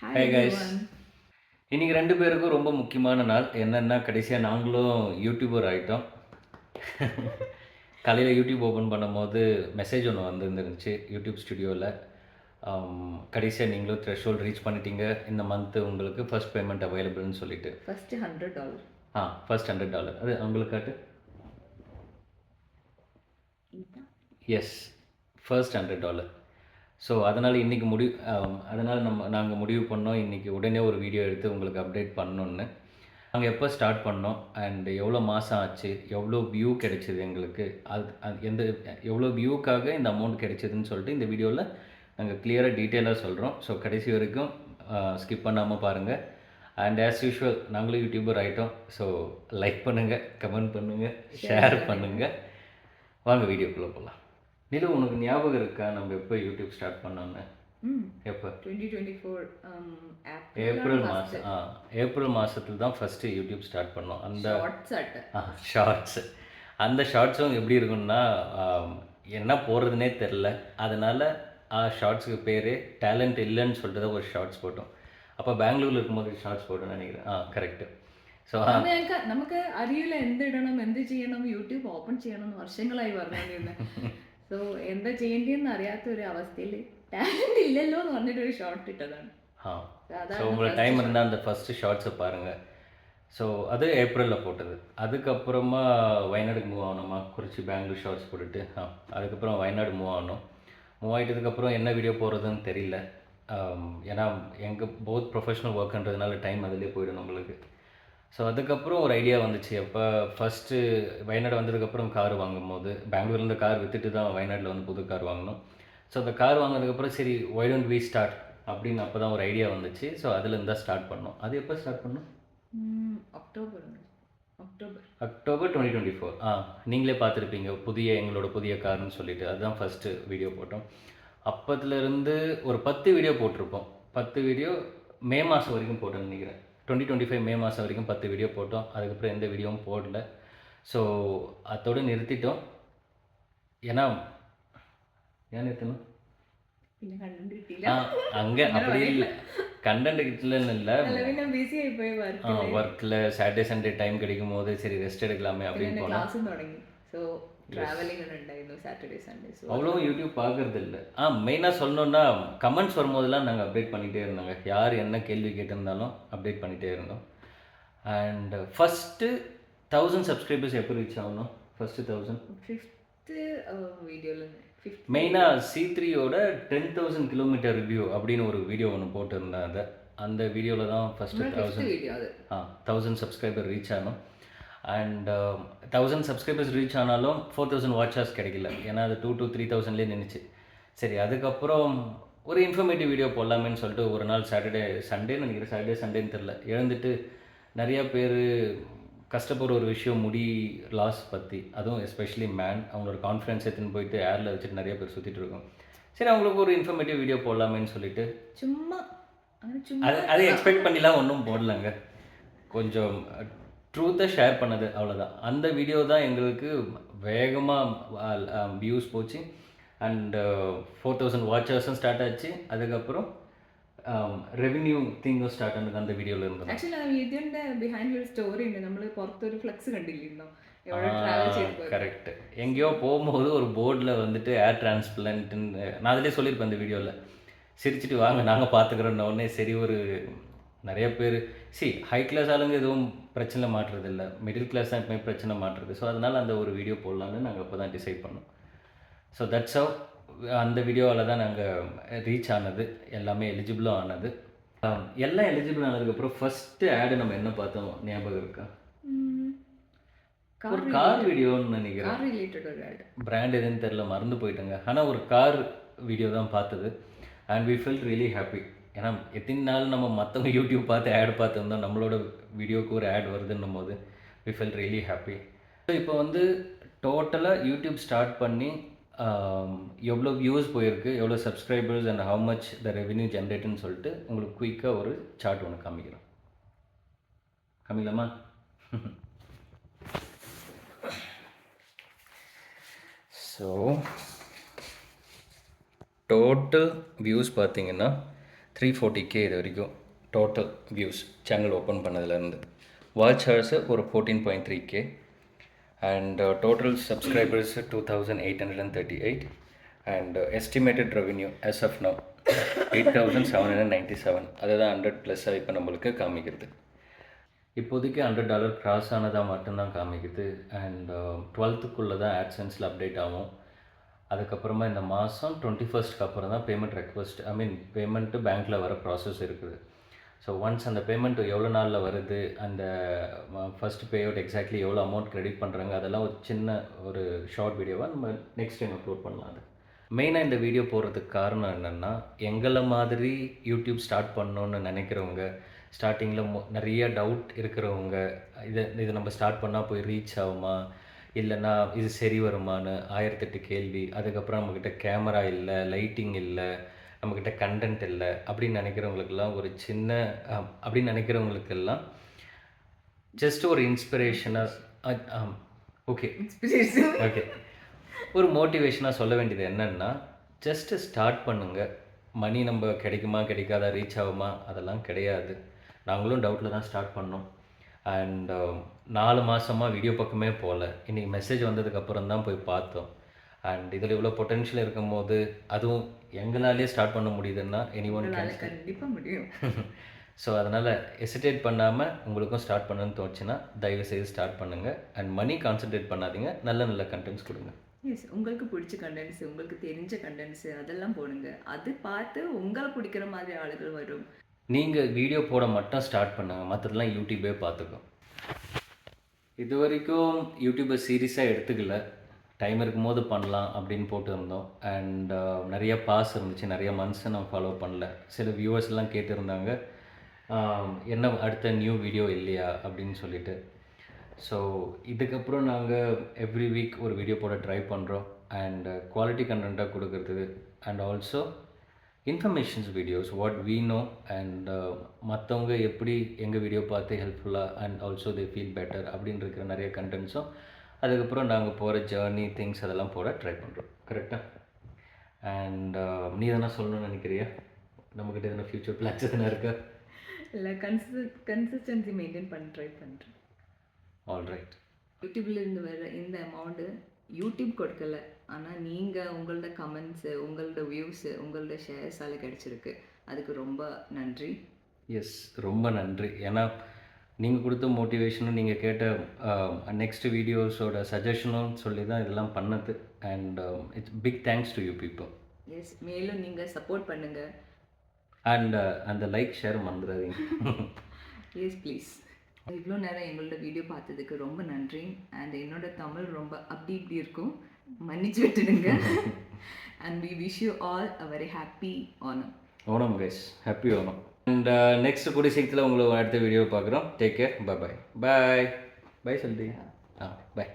Hi hey guys, everyone. இன்னைக்கு ரெண்டு பேருக்கும் ரொம்ப முக்கியமான நாள். என்னன்னா கடைசியாக நாங்களும் யூடியூபர் ஆகிட்டோம். காலையில் யூடியூப் ஓப்பன் பண்ணும்போது மெசேஜ் ஒன்று வந்துருந்துருந்துச்சு யூடியூப் ஸ்டுடியோவில். கடைசியாக நீங்களும் த்ரெஷ்ஹோல்ட் ரீச் பண்ணிட்டீங்க, இந்த மந்த்து உங்களுக்கு ஃபர்ஸ்ட் பேமெண்ட் அவைலபிள்னு சொல்லிட்டு. First $100. ஃபர்ஸ்ட் $100 அது உங்களுக்கு காட்டு. S, first $100. ஸோ அதனால் இன்றைக்கி அதனால் நாங்கள் முடிவு பண்ணோம் இன்றைக்கி உடனே ஒரு வீடியோ எடுத்து உங்களுக்கு அப்டேட் பண்ணணுன்னு. நாங்கள் எப்போ ஸ்டார்ட் பண்ணோம் அண்ட் எவ்வளோ மாதம் ஆச்சு, எவ்வளோ வியூ கிடைச்சிது எங்களுக்கு, அது எவ்வளோ வியூக்காக இந்த அமௌண்ட் கிடைச்சிதுன்னு சொல்லிட்டு இந்த வீடியோவில் நாங்கள் கிளியராக டீட்டெயிலாக சொல்கிறோம். ஸோ கடைசி வரைக்கும் ஸ்கிப் பண்ணாமல் பாருங்கள். அண்ட் ஆஸ் யூஷுவல் நாங்களும் யூடியூபர் ஆகிட்டோம். ஸோ லைக் பண்ணுங்கள், கமெண்ட் பண்ணுங்கள், ஷேர் பண்ணுங்கள். வாங்க வீடியோக்குள்ளே போகலாம். நிலு, உனக்கு ஞாபகம் இருக்கா நம்ம எப்போ யூடியூப் ஸ்டார்ட் பண்ணோன்னு? எப்போ? 2024 ஏப்ரல் மாதம். ஏப்ரல் மாதத்துல தான் ஃபஸ்ட்டு யூடியூப் ஸ்டார்ட் பண்ணோம். அந்த ஷார்ட்ஸு, அந்த ஷார்ட்ஸும் எப்படி இருக்குன்னா என்ன போடுறதுனே தெரில. அதனால் ஷார்ட்ஸுக்கு பேர் டேலண்ட் இல்லைன்னு சொல்லிட்டு தான் ஒரு ஷார்ட்ஸ் போட்டோம். அப்போ பெங்களூரில் இருக்கும்போது ஷார்ட்ஸ் போட்டோன்னு நினைக்கிறேன். கரெக்டு. സോ നമുക്ക് അറിയില്ല എന്തിടണം, എന്ത് ചെയ്യണം, യൂട്യൂബ് ഓപ്പൺ ചെയ്യണം എന്ന് വർഷങ്ങളായി പറഞ്ഞുകൊണ്ടിരുന്നത്. സോ എന്താ ചെയ്യേണ്ടതെന്ന് അറിയാത്ത ഒരു അവസ്ഥയിൽ ടാലന്റ് ഇല്ലല്ലോ എന്ന് പറഞ്ഞിട്ടൊരു ഷോർട്ട് ഇട്ടതാണ്. ஸோ உங்களுக்கு டைம் இருந்தால் அந்த ஃபஸ்ட்டு ஷார்ட்ஸை பாருங்கள். ஸோ அது ஏப்ரலில் போட்டது. அதுக்கப்புறமா வயநாடுக்கு மூவ் ஆகணுமா, குறிச்சி பெங்களூர் ஷார்ட்ஸ் போட்டுட்டு அதுக்கப்புறம் வயநாடு மூவ் ஆகணும். மூவ் ஆகிட்டதுக்கப்புறம் என்ன வீடியோ போடுறதுன்னு தெரியல. ஏன்னா எங்கள் போத் ப்ரொஃபஷ்னல் ஒர்க்குன்றதுனால டைம் அதிலே போயிடும் நம்மளுக்கு. ஸோ அதுக்கப்புறம் ஒரு ஐடியா வந்துச்சு. அப்போ ஃபஸ்ட்டு வயநாடு வந்ததுக்கப்புறம் கார் வாங்கும்போது பெங்களூர்லேருந்து கார் விற்றுட்டு தான் வயநாட்டில் வந்து புது கார் வாங்கினோம். ஸோ அந்த கார் வாங்கினதுக்கப்புறம் சரி ஒய் டோன்ட் வி ஸ்டார்ட் அப்படின்னு அப்போ தான் ஒரு ஐடியா வந்துச்சு. ஸோ அதுலேருந்து தான் ஸ்டார்ட் பண்ணோம். அது எப்போ ஸ்டார்ட் பண்ணோம்? அக்டோபர் 2024. நீங்களே பார்த்துருப்பீங்க எங்களோட புதிய கார்னு சொல்லிட்டு. அதுதான் ஃபஸ்ட்டு வீடியோ போட்டோம். அப்போத்துலேருந்து ஒரு 10 வீடியோ போட்டிருப்போம். 10 வீடியோ மே மாதம் வரைக்கும் போட்டோன்னு நினைக்கிறேன். 2025 மே மாதம் வரைக்கும் 10 வீடியோ போட்டோம். அதுக்கப்புறம் எந்த வீடியோவும் போடல. ஸோ அதோடு நிறுத்திட்டோம். ஏன்னா ஏன் நிறுத்தணும்? அங்கே அப்படி இல்லை, கண்டென்ட் இல்லைன்னு இல்லை, ஒர்க்கில் சாட்டர்டே சண்டே டைம் கிடைக்கும் போது சரி ரெஸ்ட் எடுக்கலாமே அப்படின்னு போனோம். அவ்வளோ யூடியூப் பார்க்குறது இல்லை. மெயினாக சொல்லணுன்னா கமெண்ட்ஸ் வரும்போதெல்லாம் நாங்கள் அப்டேட் பண்ணிகிட்டே இருந்தோங்க. யார் என்ன கேள்வி கேட்டிருந்தாலும் அப்டேட் பண்ணிகிட்டே இருந்தோம். அண்ட் ஃபஸ்ட்டு 1000 சப்ஸ்கிரைபர்ஸ் எப்போ ரீச் ஆகணும்? ஃபஸ்ட்டு 1000 மெயினாக C3யோட 10,000 கிலோமீட்டர் ரிவ்யூ அப்படின்னு ஒரு வீடியோ ஒன்று போட்டிருந்தேன். அந்த வீடியோவில் தான் ஃபஸ்ட்டு 1000 சப்ஸ்கிரைபர் ரீச் ஆகணும். அண்ட் 1000 சப்ஸ்கிரைபர்ஸ் ரீச் ஆனாலும் 4000 வாட்ச் ஹவர்ஸ் கிடைக்கல. ஏன்னா அது 2 to 3,000லேயே நின்றுச்சு. சரி, அதுக்கப்புறம் ஒரு இன்ஃபர்மேட்டிவ் வீடியோ போடலாமேன்னு சொல்லிட்டு ஒரு நாள் சண்டேன்னு நினைக்கிறேன், சண்டேன்னு தெரில, எழுந்துட்டு நிறையா பேர் கஷ்டப்படுற ஒரு விஷயம் முடி லாஸ் பற்றி, அதுவும் எஸ்பெஷலி அவங்களோட கான்ஃபிடன்ஸ் எடுத்துன்னு போயிட்டு ஏரில் வச்சுட்டு நிறைய பேர் சுற்றிட்டு இருக்கோம். சரி, அவங்களுக்கு ஒரு இன்ஃபர்மேட்டிவ் வீடியோ போடலாமேன்னு சொல்லிட்டு சும்மா அதை எக்ஸ்பெக்ட் பண்ணிலாம் ஒன்றும் போடலங்க. கொஞ்சம் ட்ரூத்தை ஷேர் பண்ணது, அவ்வளோதான். அந்த வீடியோ தான் எங்களுக்கு வேகமாக வியூஸ் போச்சு. அண்ட் 4000 வாட்சர்ஸும் ஸ்டார்ட் ஆச்சு. அதுக்கப்புறம் റെവന്യൂ തിങ് സ്റ്റാർട്ട് ആകുന്നത് அந்த വീഡിയോയിൽ இருந்தது. ആക്ച്വലി ഇതിന്റെ ബിഹൈൻഡ് ഒരു സ്റ്റോറി ഉണ്ട്. നമ്മൾ പുറത്തൊരു ഫ്ലെക്സ് കണ്ടില്ലല്ലോ, கரெக்ட். எங்கேயோ போகும்போது ஒரு போர்டில் வந்துட்டு ஏர் டிரான்ஸ்பிளண்ட்னு நான் அதிலே சொல்லியிருப்பேன் அந்த வீடியோவில். சிரிச்சிட்டு வாங்க நாங்கள் பார்த்துக்குறோன்ன உடனே சரி, ஒரு நிறைய பேர் ஹை கிளாஸ் ஆளுங்க எதுவும் பிரச்சனை மாட்டுறதில்ல, மிடில் கிளாஸ் தான் எப்பவுமே பிரச்சனை மாட்டுறது. ஸோ அதனால் அந்த ஒரு வீடியோ போடலான்னு நாங்கள் அப்போ தான் டிசைட் பண்ணோம். ஸோ தட்ஸ் ஹவ் அந்த வீடியோவில் தான் நாங்கள் ரீச் ஆனது, எல்லாமே எலிஜிபிளும் ஆனது. எல்லாம் எலிஜிபிள் ஆனதுக்கப்புறம் ஃபஸ்ட்டு ஆடு நம்ம என்ன பார்த்தோம் ஞாபகம் இருக்கா? ஒரு கார் வீடியோன்னு நினைக்கிறேன். பிராண்ட் எதுன்னு தெரில, மறந்து போயிட்டேங்க. ஆனால் ஒரு கார் வீடியோ தான் பார்த்தது. And we felt really happy. ஏன்னா எத்தனை நாள் நம்ம மற்றவங்க யூடியூப் பார்த்து ஆட் பார்த்துருந்தோம், நம்மளோட வீடியோவுக்கு ஒரு ஆட் வருதுன்னும் போது we felt really happy. So இப்போ வந்து டோட்டலாக யூடியூப் ஸ்டார்ட் பண்ணி எவ்வளோ வியூஸ் போயிருக்கு, எவ்வளோ subscribers and how much the revenue ஜென்ரேட்டுன்னு சொல்லிட்டு உங்களுக்கு குயிக்காக ஒரு சார்ட் ஒன்று காமிக்கிறோம். காமிக்கலாமா? ஸோ டோட்டல் வியூஸ் பார்த்தீங்கன்னா 340K இது வரைக்கும் டோட்டல் வியூஸ் சேனல் ஓப்பன் பண்ணதுலேருந்து. வாட்ச் ஹவர்ஸு ஒரு 14.3K and total subscribers 2,838 and estimated revenue as of now 8,797. அதுதான் 100+ இப்போ நம்மளுக்கு காமிக்கிறது. இப்போதைக்கு $100 கிராஸ் ஆனதாக மட்டும்தான் காமிக்குது. அண்ட் 12th தான் AdSenseல அப்டேட் ஆகும். அதுக்கப்புறமா இந்த மாதம் 21st அப்புறம் தான் பேமெண்ட் ரெக்வஸ்ட் பேமெண்ட்டு பேங்க்கில் வர ப்ராசஸ் இருக்குது. ஸோ ஒன்ஸ் அந்த பேமெண்ட் எவ்வளோ நாளில் வருது, அந்த ஃபஸ்ட் பே அவுட் எக்ஸாக்ட்லி எவ்வளோ அமௌண்ட் க்ரெடிட் பண்ணுறாங்க, அதெல்லாம் ஒரு சின்ன ஒரு ஷார்ட் வீடியோவாக நம்ம நெக்ஸ்ட் டைம் அப்லோட் பண்ணலாம். அது மெயினாக இந்த வீடியோ போடுறதுக்கு காரணம் என்னென்னா, எங்களை மாதிரி யூடியூப் ஸ்டார்ட் பண்ணணுன்னு நினைக்கிறவங்க, ஸ்டார்டிங்கில் நிறைய டவுட் இருக்கிறவங்க, இது நம்ம ஸ்டார்ட் பண்ணால் போய் ரீச் ஆகுமா, இல்லைன்னா இது சரி வருமானு 1008 கேள்வி. அதுக்கப்புறம் நம்மக்கிட்ட கேமரா இல்லை, லைட்டிங் இல்லை, நம்மக்கிட்ட கண்டென்ட் இல்லை அப்படின்னு நினைக்கிறவங்களுக்கெல்லாம் ஒரு சின்ன அப்படின்னு நினைக்கிறவங்களுக்கெல்லாம் ஜஸ்ட் ஒரு இன்ஸ்பிரேஷனாக ஓகே ஒரு மோட்டிவேஷனாக சொல்ல வேண்டியது என்னென்னா, ஜஸ்ட்டு ஸ்டார்ட் பண்ணுங்கள். மணி நம்ம கிடைக்குமா கிடைக்காதா, ரீச் ஆகுமா, அதெல்லாம் கிடையாது. நாங்களும் டவுட்டில் தான் ஸ்டார்ட் பண்ணோம். அண்ட் 4 மாதமாக வீடியோ பக்கமே போகல. இன்றைக்கி மெசேஜ் வந்ததுக்கப்புறம் தான் போய் பார்த்தோம். அண்ட் இதில் இவ்வளோ பொட்டென்ஷியல் இருக்கும் போது, அதுவும் எங்களாலே ஸ்டார்ட் பண்ண முடியுதுன்னா எனிஒன் கேன் கண்டிப்பாக முடியும். ஸோ அதனால் ஹெசிடேட் பண்ணாமல் உங்களுக்கும் ஸ்டார்ட் பண்ணணும்னு தோணுச்சுன்னா தயவுசெய்து ஸ்டார்ட் பண்ணுங்கள். அண்ட் மணி கான்சன்ட்ரேட் பண்ணாதீங்க, நல்ல நல்ல கண்டென்ட்ஸ் கொடுங்க. எஸ், உங்களுக்கு பிடிச்ச கண்டென்ட்ஸு, உங்களுக்கு தெரிஞ்ச கண்டென்ட்ஸு அதெல்லாம் போடுங்க. அது பார்த்து உங்களை பிடிக்கிற மாதிரி ஆளுகள் வரும். நீங்கள் வீடியோ போட மட்டும் ஸ்டார்ட் பண்ணுங்கள், மற்றதெல்லாம் யூடியூபே பார்த்துக்கும். இது வரைக்கும் யூடியூப்பை சீரியஸாக எடுத்துக்கல, டைம் இருக்கும்போது பண்ணலாம் அப்படின்னு போட்டுருந்தோம். அண்ட் நிறைய பாஸ் இருந்துச்சு, நிறைய மந்த்ஸை நான் ஃபாலோ பண்ணல. சில வியூவர்ஸ் எல்லாம் கேட்டிருந்தாங்க, என்ன அடுத்த நியூ வீடியோ இல்லையா அப்படின்னு சொல்லிட்டு. ஸோ இதுக்கப்புறம் நாங்கள் எவ்ரி வீக் ஒரு வீடியோ போட ட்ரை பண்ணுறோம். அண்ட் குவாலிட்டி கண்டென்ட்டாக கொடுக்குறது, and also informations videos what we know, and மற்றவங்க எப்படி எங்கள் வீடியோ பார்த்து ஹெல்ப்ஃபுல்லாக and also they feel better அப்படின்னு இருக்கிற நிறைய கண்டென்ட்ஸும், அதுக்கப்புறம் நாங்கள் போகிற ஜேர்னி திங்ஸ் அதெல்லாம் போட ட்ரை பண்ணுறோம். கரெக்டாக? அண்ட் நீ எதனா சொல்லணும்னு நினைக்கிறியா? நம்மக்கிட்ட எதனா ஃப்யூச்சர் பிளான்ஸ் எதனா இருக்கா? இல்லை, கன்சிஸ்டன்சி மெயின்டைன் பண்ண ட்ரை பண்ணுறேன். ஆல்ரைட். யூடியூப்லேருந்து வர இந்த அமௌண்ட்டு யூடியூப் கொடுக்கல, ஆனால் நீங்கள் உங்களோட கமெண்ட்ஸு, உங்களோட வியூஸு, உங்களோட ஷேர்ஸால் கிடச்சிருக்கு. அதுக்கு ரொம்ப நன்றி. எஸ், ரொம்ப நன்றி. ஏன்னா நீங்கள் கொடுத்த மோட்டிவேஷனும் நீங்கள் கேட்ட நெக்ஸ்ட் வீடியோஸோட சஜஷனும் சொல்லி தான் இதெல்லாம் பண்ணது. And it's big thanks to you people. Yes, மேலும் நீங்கள் சப்போர்ட் பண்ணுங்கள். அண்ட் அந்த லைக் ஷேர் மறந்துடாதீங்க. Yes please. இவ்வளோ நேரம் எங்களோட வீடியோ பார்த்ததுக்கு ரொம்ப நன்றி. அண்ட் என்னோட தமிழ் ரொம்ப அப்படி இப்படி இருக்கும், மன்னிச்சு விட்டுடுங்க. And we wish you all a very happy Onam. Onam guys, happy Onam. And next கூடிய சீக்கிரத்தில் உங்களை அடுத்த வீடியோ பார்க்குறோம். Take care, bye bye. Bye bye சொல்லிட்டு பை.